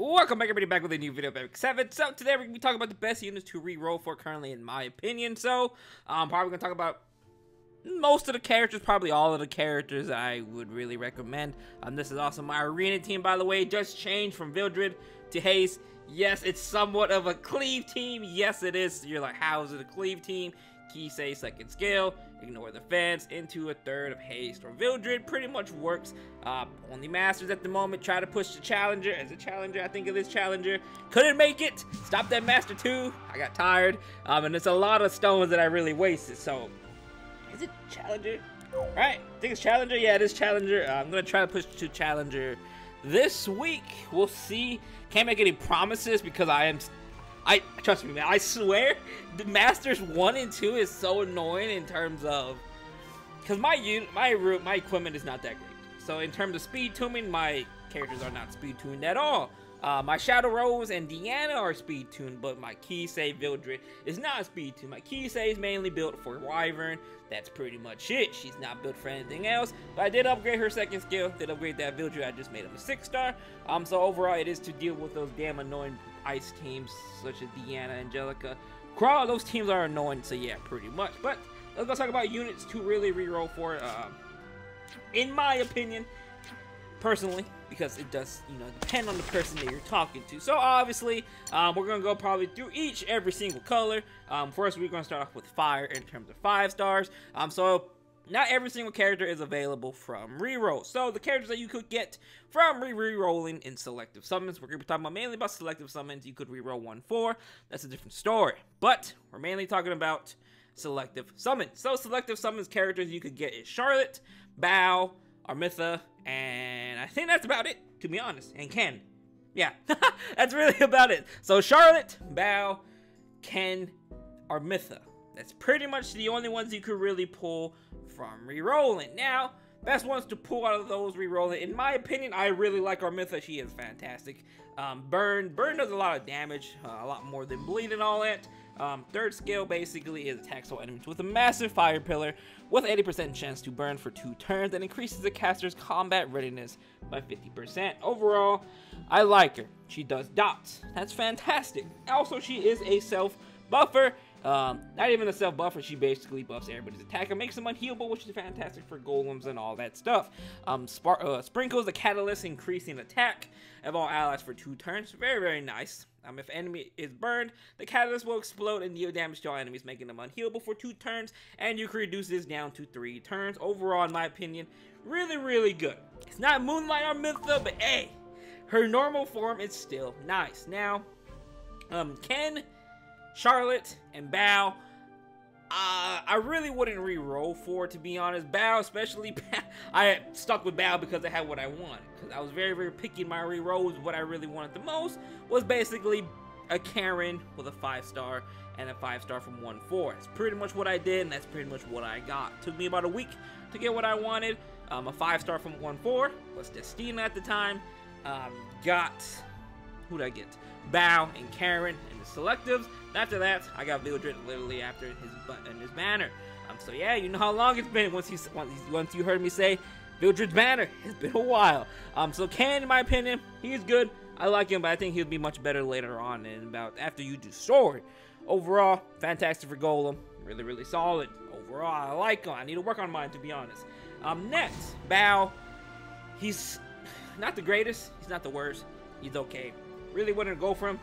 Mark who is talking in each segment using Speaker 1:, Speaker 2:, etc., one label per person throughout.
Speaker 1: Welcome back, everybody, back with a new video of Epic 7. So today we're going to be talking about the best units to re-roll for currently, in my opinion. So I'm probably going to talk about most of the characters, probably all of the characters I would really recommend. This is also my arena team, by the way. Just changed from Vildred to Haze. Yes, it's somewhat of a cleave team. Yes, it is. You're like, how is it a cleave team? Kisei second skill, ignore the fence, into a third of haste or Vildred. Pretty much works. Only masters at the moment. Try to push the challenger. As a challenger, I think it is challenger. Couldn't make it. Stop that master too. I got tired. And it's a lot of stones that I really wasted. So, is it challenger? Alright, I think it's challenger. Yeah, it is challenger. I'm gonna try to push to challenger this week. We'll see. Can't make any promises because trust me, man, I swear, the Masters 1 and 2 is so annoying in terms of, because my equipment is not that great. So in terms of speed tuning, my characters are not speed tuned at all. My Shadow Rose and Deanna are speed tuned, but my Kisei Vildred is not speed tuned. My Kisei is mainly built for Wyvern. That's pretty much it. She's not built for anything else. But I did upgrade her second skill. Did upgrade that Vildred. I just made him a 6-star. So overall, it is to deal with those damn annoying ice teams such as Deanna, Angelica, Crawl. Those teams are annoying. So yeah, pretty much. But let's go talk about units to really reroll for. In my opinion, personally, because it does, depend on the person that you're talking to. So obviously, we're gonna go probably through every single color. First, we're gonna start off with fire in terms of 5 stars. So not every single character is available from reroll. So the characters that you could get from re-rolling in selective summons, we're gonna be talking about mainly about selective summons. You could reroll 1/4. That's a different story. But we're mainly talking about selective summons. So selective summons characters you could get is Charlotte, Bao, Armitha, and I think that's about it, to be honest. And Ken. Yeah, that's really about it. So Charlotte, Bao, Ken, Armitha. That's pretty much the only ones you could really pull from rerolling. Now, best ones to pull out of those rerolling, in my opinion, I really like Armitha. She is fantastic. Burn does a lot of damage, a lot more than bleed and all that. Third skill basically is attacks all enemies with a massive fire pillar with 80% chance to burn for 2 turns and increases the caster's combat readiness by 50%. Overall, I like her. She does dots. That's fantastic. Also, she is a self buffer. Not even a self buffer, she basically buffs everybody's attack and makes them unhealable, which is fantastic for golems and all that stuff. Sprinkles the catalyst, increasing attack of all allies for 2 turns. Very, very nice. If enemy is burned, the catalyst will explode and deal damage to all enemies, making them unhealable for 2 turns, and you can reduce this down to 3 turns. Overall, in my opinion, really, really good. It's not Moonlight Armitha, but hey, her normal form is still nice. Now, Ken, Charlotte, and Bao, I really wouldn't re-roll for, to be honest. Bao, especially, I stuck with Bao because I had what I wanted. Because I was very, very picky in my re-rolls. What I really wanted the most was basically a Karen with a 5-star and a 5-star from 1/4. That's pretty much what I did, and that's pretty much what I got. Took me about a week to get what I wanted. A 5-star from 1/4 was Destina at the time. Who'd I get? Bao and Karen and the selectives. After that, I got Vildred literally after his banner. So yeah, you know how long it's been once you heard me say Vildred's banner. It's been a while. So Ken, in my opinion, he's good. I like him, but I think he'll be much better later on and after you do sword. Overall, fantastic for Golem. Really, really solid. Overall, I like him. I need to work on mine, to be honest. Next, Bao. He's not the greatest. He's not the worst. He's okay. Really wouldn't go for him.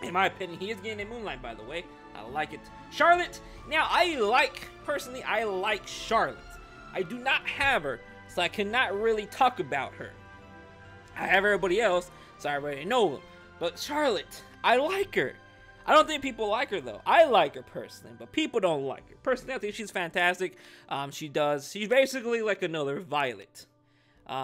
Speaker 1: In my opinion, he is getting a Moonlight, by the way. I like it. Charlotte. Now, personally, I like Charlotte. I do not have her, so I cannot really talk about her. I have everybody else, so I already know them. But Charlotte, I like her. I don't think people like her, though. I like her personally, but people don't like her. Personally, I think she's fantastic. She's basically like another Violet.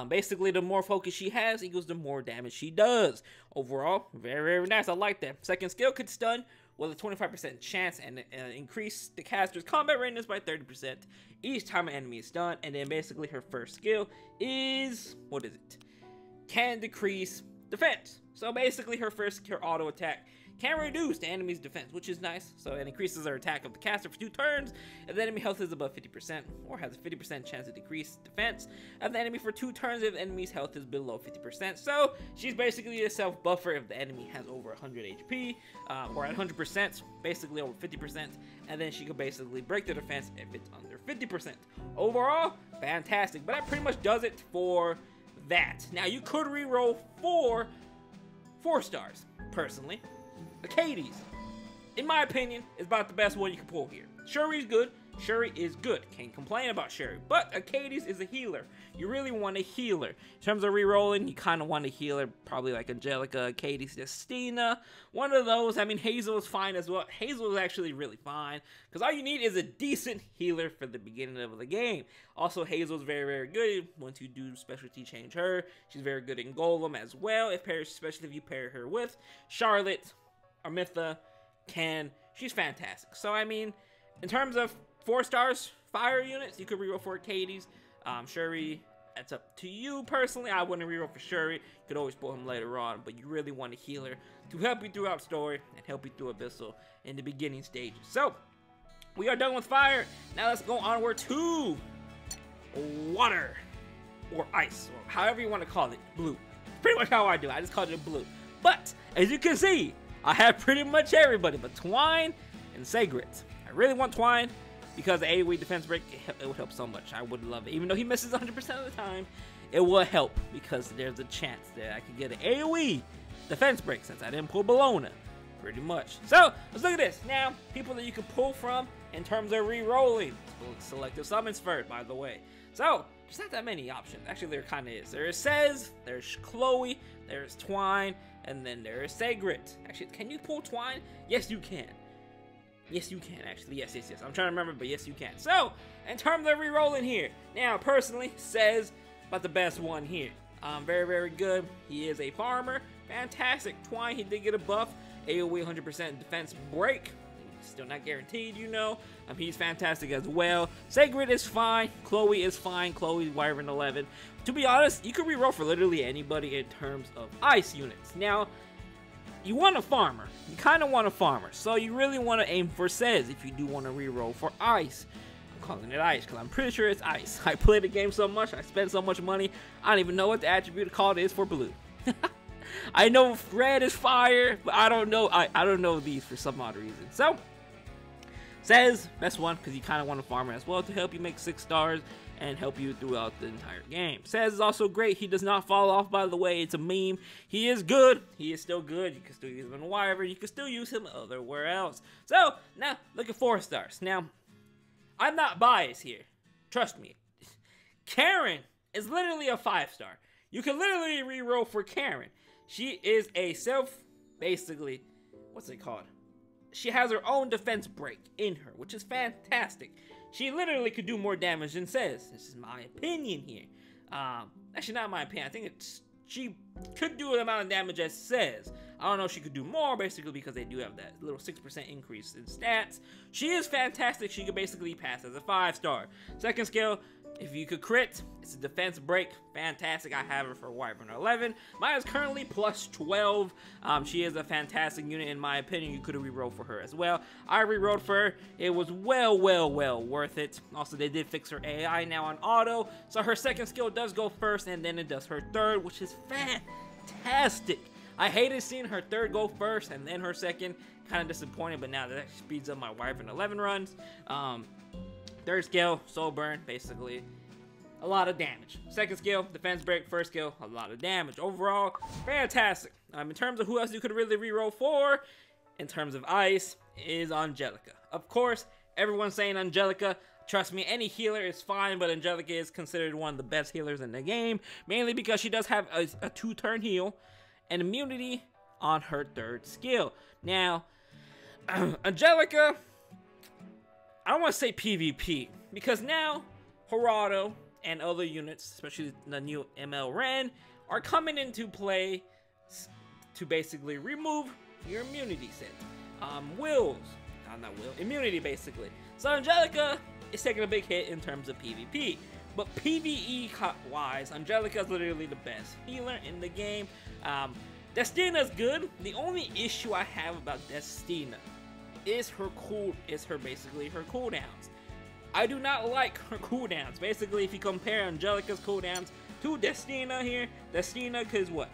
Speaker 1: Basically, the more focus she has equals the more damage she does. Overall, very, very nice. I like that. Second skill could stun with a 25% chance and increase the caster's combat readiness by 30% each time an enemy is stunned. And then basically her first skill is, what is it? Can decrease defense. So basically her auto attack can reduce the enemy's defense, which is nice. So it increases her attack of the caster for 2 turns if the enemy health is above 50%, or has a 50% chance to decrease defense of the enemy for 2 turns if the enemy's health is below 50%. So she's basically a self buffer if the enemy has over 100 HP, or at 100%, basically over 50%, and then she could basically break the defense if it's under 50%. Overall, fantastic, but that pretty much does it for that. Now you could reroll 4 stars, personally. Acades, in my opinion, is about the best one you can pull here. Shuri's good. Shuri is good. Can't complain about Shuri. But Acades is a healer. You really want a healer. In terms of rerolling, you kind of want a healer. Probably like Angelica, Acades, Justina. One of those. I mean, Hazel is fine as well. Hazel is actually really fine. Because all you need is a decent healer for the beginning of the game. Also, Hazel is very, very good. Once you do specialty change her, she's very good in Golem as well. Especially if you pair her with Charlotte, Armitha, Ken. She's fantastic. So, I mean, in terms of 4 stars, fire units, you could reroll for Acades. Shuri, that's up to you personally. I wouldn't reroll for Shuri. You could always pull him later on, but you really want a healer to help you throughout story and help you through Abyssal in the beginning stages. So, we are done with fire. Now let's go onward to water or ice, or however you want to call it. Blue. Pretty much how I do. I just called it blue. But as you can see, I have pretty much everybody but Twine and Sagrit. I really want Twine because the AoE defense break, it would help so much. I would love it. Even though he misses 100% of the time, it will help because there's a chance that I could get an AoE defense break since I didn't pull Bologna. Pretty much. So, let's look at this. Now, people that you can pull from in terms of re-rolling. Selective summons first, by the way. So, there's not that many options. Actually, there kind of is. There is Cez, there's Chloe, there's Twine, and then there is Sagrit. Actually, can you pull Twine? Yes, you can. Yes, you can, actually. Yes. I'm trying to remember, but yes, you can. So, in terms of re-rolling here, now, personally, Cez, about the best one here. Very, very good. He is a farmer. Fantastic. Twine, he did get a buff. AoE 100% defense break. Still not guaranteed, you know. He's fantastic as well. Sagrit is fine. Chloe is fine. Chloe's Wyvern 11. To be honest, you could reroll for literally anybody in terms of ice units. Now, you want a farmer. You kind of want a farmer. So you really want to aim for Cez if you do want to reroll for ice. I'm calling it ice because I'm pretty sure it's ice. I play the game so much. I spend so much money. I don't even know what the attribute called is for blue. I know red is fire, but I don't know. I don't know these for some odd reason. So, Cez, best one because you kind of want a farmer as well to help you make 6 stars and help you throughout the entire game. Cez is also great. He does not fall off, by the way. It's a meme. He is good. He is still good. You can still use him in Wyvern. You can still use him elsewhere else. So, now, look at 4 stars. Now, I'm not biased here. Trust me. Karen is literally a 5-star. You can literally reroll for Karen. She is a basically, what's it called? She has her own defense break in her, which is fantastic. She literally could do more damage than Cez. This is my opinion here. Actually, not my opinion. I think she could do the amount of damage as Cez. I don't know if she could do more, basically, because they do have that little 6% increase in stats. She is fantastic. She could basically pass as a 5-star. Second skill, if you could crit, it's a defense break. Fantastic. I have her for Wyvern 11. Mine is currently plus 12. She is a fantastic unit in my opinion. You could have rerolled for her as well. I rerolled for her. It was well worth it. Also, they did fix her AI now on auto. So her second skill does go first and then it does her third, which is fantastic. I hated seeing her third go first and then her second. Kind of disappointed, but now that speeds up my Wyvern 11 runs. Third skill, soul burn, basically a lot of damage. Second skill, defense break. First skill, a lot of damage. Overall, fantastic. In terms of who else you could really reroll for, in terms of ice, is Angelica. Of course, everyone's saying Angelica. Trust me, any healer is fine, but Angelica is considered one of the best healers in the game, mainly because she does have a 2-turn heal and immunity on her third skill. Now, Angelica, I don't want to say PvP, because now Gerardo and other units, especially the new ML Ren, are coming into play to basically remove your immunity set. Immunity basically. So Angelica is taking a big hit in terms of PvP. But PvE wise, Angelica is literally the best healer in the game. Destina's good. The only issue I have about Destina is basically her cooldowns. I do not like her cooldowns. Basically, if you compare Angelica's cooldowns to Destina here, Destina is what?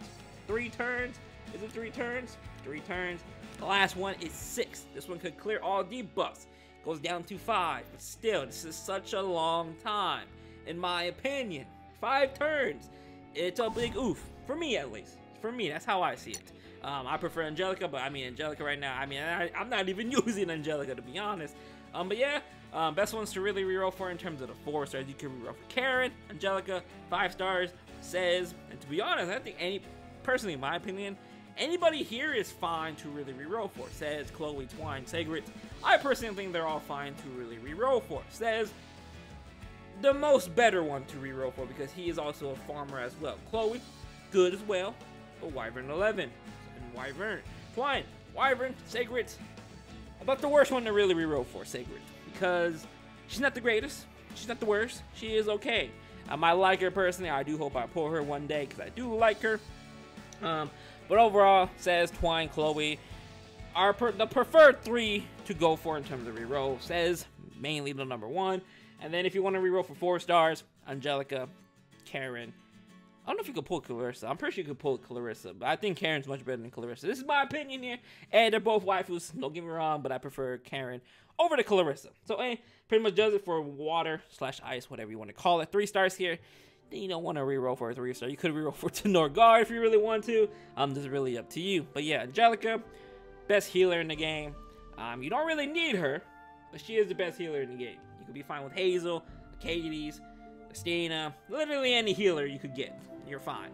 Speaker 1: 3 turns? Is it 3 turns? 3 turns. The last one is 6. This one could clear all debuffs. Goes down to 5. But still, this is such a long time. In my opinion. 5 turns. It's a big oof. For me, at least. For me, that's how I see it. I prefer Angelica, but I mean, Angelica right now, I'm not even using Angelica, to be honest. But yeah, best ones to really reroll for in terms of the 4 stars. You can reroll for Karen, Angelica, 5 stars, Says, and to be honest, I think personally, in my opinion, anybody here is fine to really reroll for. Says, Chloe, Twine, Sigrid. I personally think they're all fine to really reroll for. Says, the most better one to reroll for because he is also a farmer as well. Chloe, good as well, but Wyvern 11. And Wyvern, Twine, Wyvern, Sigrid. About the worst one to really reroll for, Sigrid, because she's not the greatest, she's not the worst, she is okay. I might like her personally. I do hope I pull her one day because I do like her. But overall, Says, Twine, Chloe are the preferred 3 to go for in terms of reroll. Says mainly the number 1, and then if you want to reroll for 4 stars, Angelica, Karen. I don't know if you could pull Clarissa. I'm pretty sure you could pull Clarissa, but I think Karen's much better than Clarissa. This is my opinion here. And they're both waifus, don't get me wrong, but I prefer Karen over to Clarissa. So, pretty much does it for water/ice, whatever you want to call it. 3 stars here. Then you don't want to reroll for a 3-star. You could reroll for Norgar if you really want to. This is really up to you. But yeah, Angelica, best healer in the game. You don't really need her, but she is the best healer in the game. You could be fine with Hazel, Katie's, Christina, literally any healer you could get. You're fine.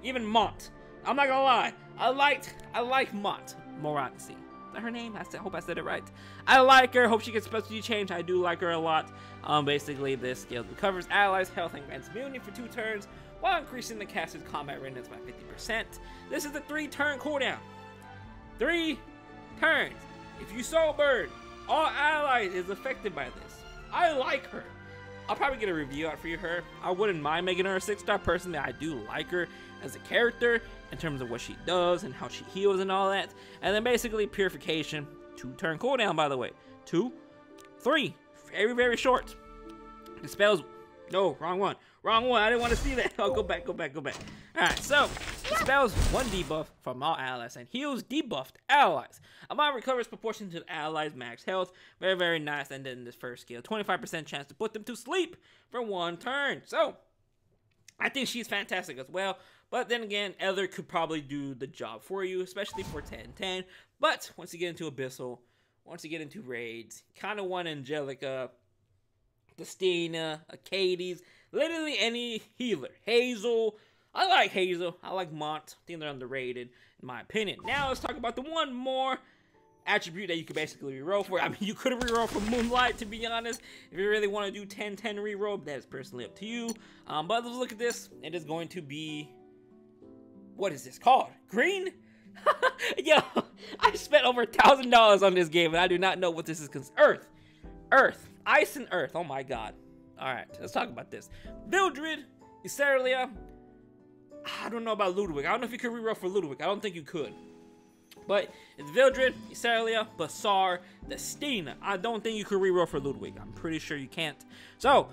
Speaker 1: Even Mont. I'm not gonna lie. I like Mont. Moranxi. Is that her name? I hope I said it right. I like her. Hope she gets specialty change. I do like her a lot. Basically, this skill recovers allies' health and grants immunity for 2 turns while increasing the caster's combat readiness by 50%. This is a 3-turn cooldown. 3 turns. If you soul burn, all allies is affected by this. I like her. I'll probably get a review out for her. I wouldn't mind making her a 6-star. Personally, I do like her as a character in terms of what she does and how she heals and all that. And then basically Purification, 2-turn cooldown, by the way. 2, 3, very, very short. Dispels, no, wrong one. Wrong one, I didn't want to see that. Oh, go back. Alright, so, dispels 1 debuff from all allies and heals debuffed allies. Amount recovers proportion to the allies' max health. Very, very nice. And then this first skill, 25% chance to put them to sleep for 1 turn. So, I think she's fantastic as well. But then again, Ether could probably do the job for you, especially for 10-10. But once you get into Abyssal, once you get into raids, kind of want Angelica, Destina, Katie's, literally any healer. Hazel. I like Hazel. I like Mont. I think they're underrated, in my opinion. Now, let's talk about the one more attribute that you could basically reroll for. I mean, you could reroll for Moonlight, to be honest. If you really want to do 10-10 reroll, that is personally up to you. But let's look at this. It is going to be... What is this called? Green? Yo, I spent over $1,000 on this game, and I do not know what this is. Earth. Ice and Earth. Oh, my God. All right, let's talk about this. Vildred, Isarelia. I don't know about Ludwig. I don't know if you could reroll for Ludwig. I don't think you could. But it's Vildred, Isarelia, Basar, Destina. I don't think you could reroll for Ludwig. I'm pretty sure you can't. So,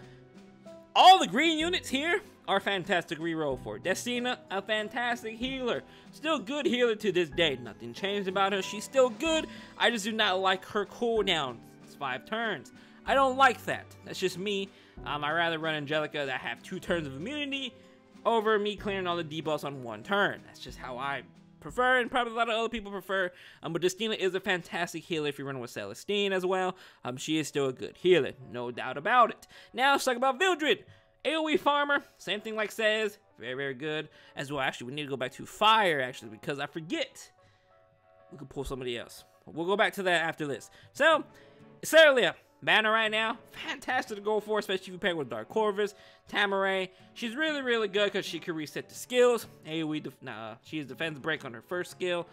Speaker 1: all the green units here are fantastic reroll for. Destina, a fantastic healer. Still good healer to this day. Nothing changed about her. She's still good. I just do not like her cooldown. It's 5 turns. I don't like that. That's just me. I rather run Angelica that have 2 turns of immunity over me clearing all the debuffs on 1 turn. That's just how I prefer, and probably a lot of other people prefer. But Destina is a fantastic healer if you're running with Celestine as well. She is still a good healer, no doubt about it. Now let's talk about Vildred. AoE farmer, same thing like Says, very, very good as well. Actually, we need to go back to fire, actually, because I forget. We could pull somebody else. We'll go back to that after this. So, Isarelia, banner right now, fantastic to go for, especially if you pair with Dark Corvus, Tamaray. She's really, really good because she can reset the skills. AoE, she has defense break on her first skill.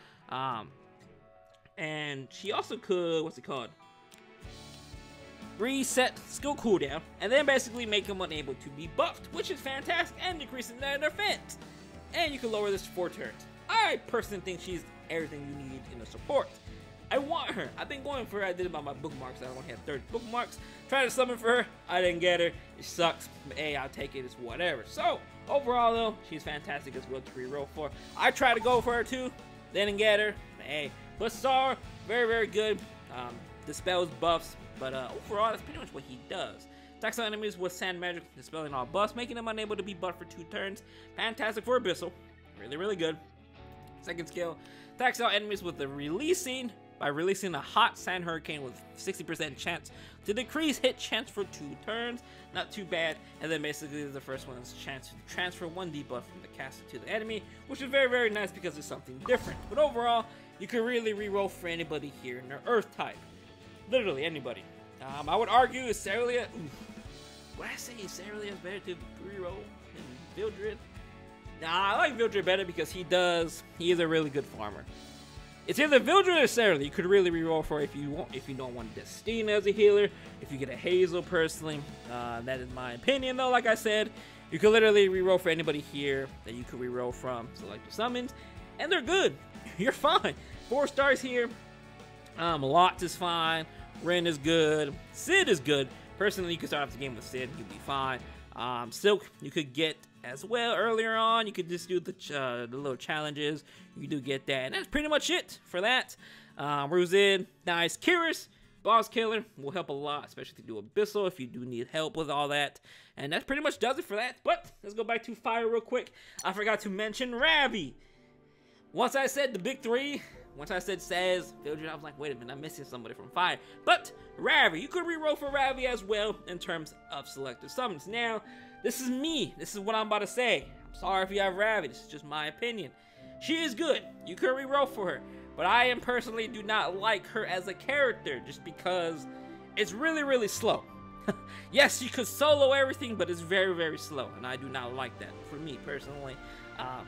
Speaker 1: And she also could, what's it called? Reset skill cooldown, and then basically make them unable to be buffed, which is fantastic, and decreasing their defense. And you can lower this to 4 turns. I personally think she's everything you need in a support. I want her. I've been going for her. I did about my bookmarks. I only have 30 bookmarks. Tried to summon for her. I didn't get her. It sucks. Hey, I'll take it. It's whatever. So, overall, though, she's fantastic as well to reroll for. I tried to go for her, too. Didn't get her. Hey, but saw her. Very, very good. Dispels buffs. But overall, that's pretty much what he does. Attacks on enemies with sand magic, dispelling all buffs, making them unable to be buffed for 2 turns. Fantastic for Abyssal. Really, really good. Second skill. Attacks out enemies with the releasing. By releasing a hot sand hurricane with 60% chance to decrease hit chance for 2 turns. Not too bad. And then basically the first one is chance to transfer 1 debuff from the caster to the enemy, which is very, very nice because it's something different. But overall, you can really reroll for anybody here in their Earth type. Literally anybody. I would argue Cerealia. Would I say Cerealia is better to reroll than Vildred? Nah, I like Vildred better because he is a really good farmer. It's either Vildred or Cerealia. You could really reroll for if you want. If you don't want Destina as a healer, if you get a Hazel personally, that is my opinion though. Like I said, you could literally reroll for anybody here that you could reroll from. Select the summons, and they're good. You're fine. 4 stars here. Lot is fine. Ren is good. Sid is good. Personally, you could start off the game with Sid. You'll be fine. Silk, you could get as well earlier on. You could just do the little challenges. You do get that. And that's pretty much it for that. Ruzid, nice. Kyrus, boss killer, will help a lot, especially if you do Abyssal, if you do need help with all that. And that pretty much does it for that. But let's go back to fire real quick. I forgot to mention Ravi. Once I said the big 3, once I said Saz, Vildred, I was like, wait a minute, I'm missing somebody from fire. But Ravi, you could reroll for Ravi as well in terms of selected summons. Now, this is me. This is what I'm about to say. I'm sorry if you have Ravi. This is just my opinion. She is good. You could reroll for her. But I personally do not like her as a character just because it's really, really slow. Yes, you could solo everything, but it's very, very slow. And I do not like that for me personally.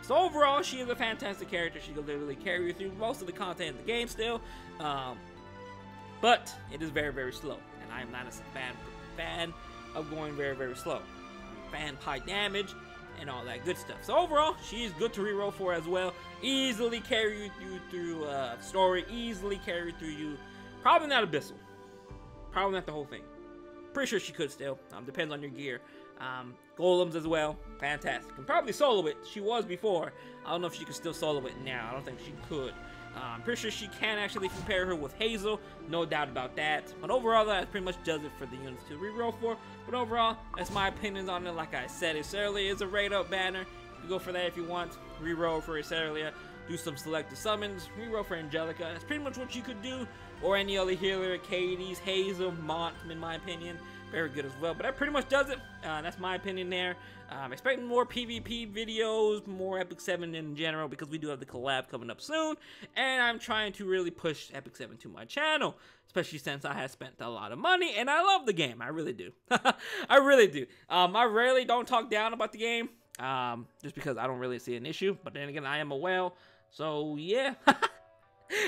Speaker 1: So overall, she is a fantastic character. She can literally carry you through most of the content in the game still. But it is very, very slow. And I am not a fan of going very, very slow. Fan high damage and all that good stuff. So overall, she is good to reroll for as well. Easily carry you through story. Easily carry through you. Probably not Abyssal. Probably not the whole thing. Pretty sure she could still. Depends on your gear. Golems as well. Fantastic. Can probably solo it. She was before. I don't know if she can still solo it now. I don't think she could. I'm pretty sure she can actually compare her with Hazel. No doubt about that. But overall, that pretty much does it for the units to reroll for. But overall, that's my opinions on it. Like I said, Cerealia is a raid up banner. You go for that if you want. Reroll for Cerealia. Do some selected summons. Reroll for Angelica. That's pretty much what you could do. Or any other healer. Cades, Hazel, Mont, in my opinion. Very good as well. But that pretty much does it. That's my opinion there. Expecting more PvP videos, more Epic 7 in general, because we do have the collab coming up soon. And I'm trying to really push Epic 7 to my channel, especially since I have spent a lot of money, and I love the game. I really do. I really do. I rarely don't talk down about the game, just because I don't really see an issue. But then again, I am a whale, so yeah.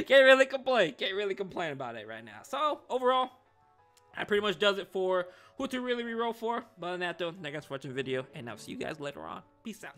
Speaker 1: Can't really complain. Can't really complain about it right now. So, overall, that pretty much does it for who to really reroll for. But other than that, though, thank you guys for watching the video, and I'll see you guys later on. Peace out.